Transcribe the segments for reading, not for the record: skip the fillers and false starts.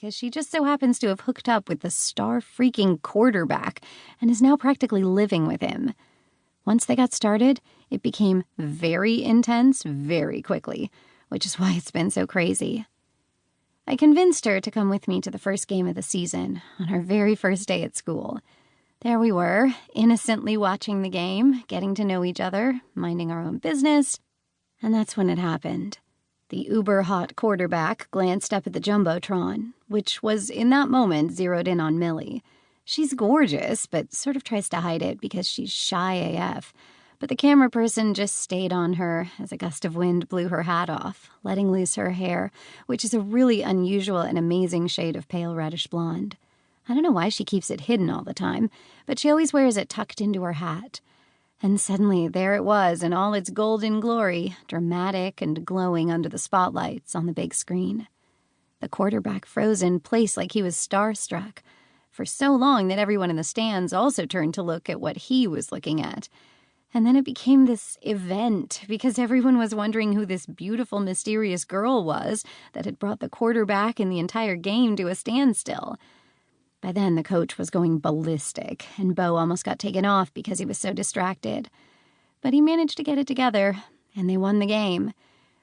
because she just so happens to have hooked up with the star-freaking quarterback and is now practically living with him. Once they got started, it became very intense very quickly, which is why it's been so crazy. I convinced her to come with me to the first game of the season on her very first day at school. There we were, innocently watching the game, getting to know each other, minding our own business, and that's when it happened. The uber-hot quarterback glanced up at the Jumbotron, which was in that moment zeroed in on Millie. She's gorgeous, but sort of tries to hide it because she's shy AF. But the camera person just stayed on her as a gust of wind blew her hat off, letting loose her hair, which is a really unusual and amazing shade of pale reddish blonde. I don't know why she keeps it hidden all the time, but she always wears it tucked into her hat. And suddenly, there it was in all its golden glory, dramatic and glowing under the spotlights on the big screen. The quarterback froze in place like he was starstruck, for so long that everyone in the stands also turned to look at what he was looking at. And then it became this event, because everyone was wondering who this beautiful, mysterious girl was that had brought the quarterback and the entire game to a standstill. By then, the coach was going ballistic, and Bo almost got taken off because he was so distracted. But he managed to get it together, and they won the game,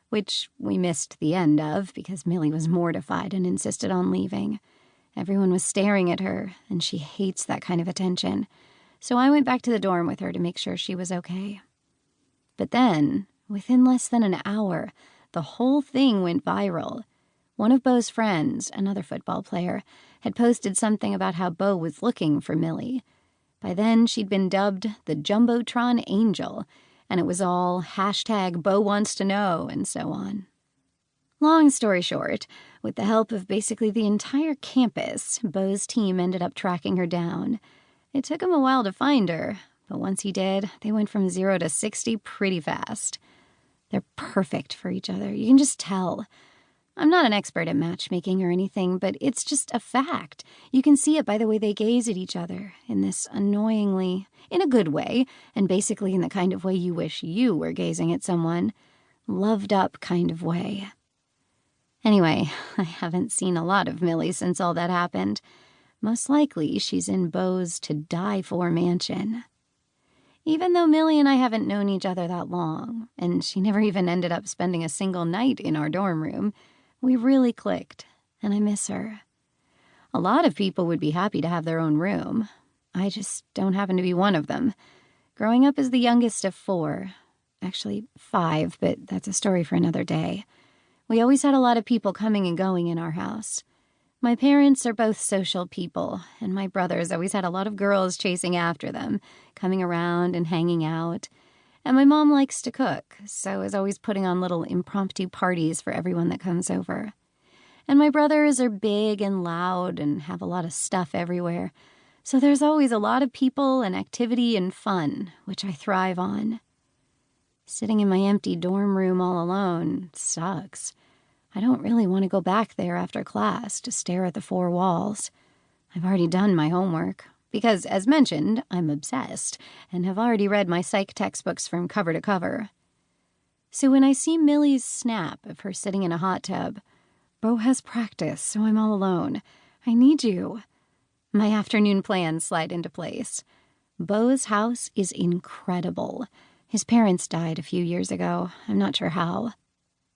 which we missed the end of because Millie was mortified and insisted on leaving. Everyone was staring at her, and she hates that kind of attention. So I went back to the dorm with her to make sure she was okay. But then, within less than an hour, the whole thing went viral. One of Bo's friends, another football player, had posted something about how Bo was looking for Millie. By then, she'd been dubbed the Jumbotron Angel, and it was all #BoWantsToKnow and so on. Long story short, with the help of basically the entire campus, Bo's team ended up tracking her down. It took him a while to find her, but once he did, they went from 0 to 60 pretty fast. They're perfect for each other. You can just tell. I'm not an expert at matchmaking or anything, but it's just a fact. You can see it by the way they gaze at each other in this annoyingly, in a good way, and basically in the kind of way you wish you were gazing at someone, loved up kind of way. Anyway, I haven't seen a lot of Millie since all that happened. Most likely, she's in Bo's to-die-for mansion. Even though Millie and I haven't known each other that long, and she never even ended up spending a single night in our dorm room, we really clicked, and I miss her. A lot of people would be happy to have their own room. I just don't happen to be one of them. Growing up as the youngest of 4, actually 5, but that's a story for another day, we always had a lot of people coming and going in our house. My parents are both social people, and my brothers always had a lot of girls chasing after them, coming around and hanging out. And my mom likes to cook, so is always putting on little impromptu parties for everyone that comes over. And my brothers are big and loud and have a lot of stuff everywhere, so there's always a lot of people and activity and fun, which I thrive on. Sitting in my empty dorm room all alone sucks. I don't really want to go back there after class to stare at the 4 walls. I've already done my homework, because, as mentioned, I'm obsessed and have already read my psych textbooks from cover to cover. So when I see Millie's snap of her sitting in a hot tub, Bo has practice, so I'm all alone. I need you. My afternoon plans slide into place. Bo's house is incredible. His parents died a few years ago. I'm not sure how.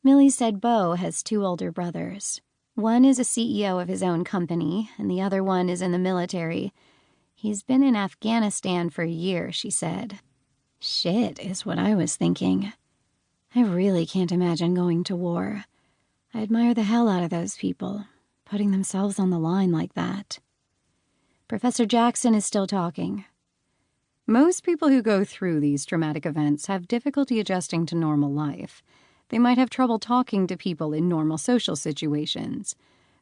Millie said Bo has 2 older brothers. One is a CEO of his own company, and the other one is in the military. He's been in Afghanistan for a year, she said. Shit is what I was thinking. I really can't imagine going to war. I admire the hell out of those people, putting themselves on the line like that. Professor Jackson is still talking. Most people who go through these traumatic events have difficulty adjusting to normal life. They might have trouble talking to people in normal social situations.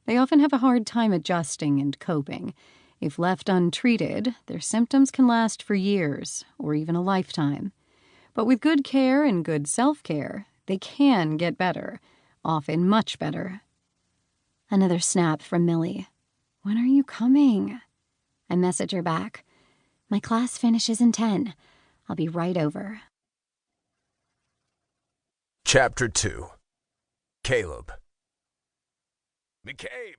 They often have a hard time adjusting and coping. If left untreated, their symptoms can last for years or even a lifetime. But with good care and good self-care, they can get better, often much better. Another snap from Millie. When are you coming? I message her back. My class finishes in 10. I'll be right over. Chapter 2. Caleb. McCabe!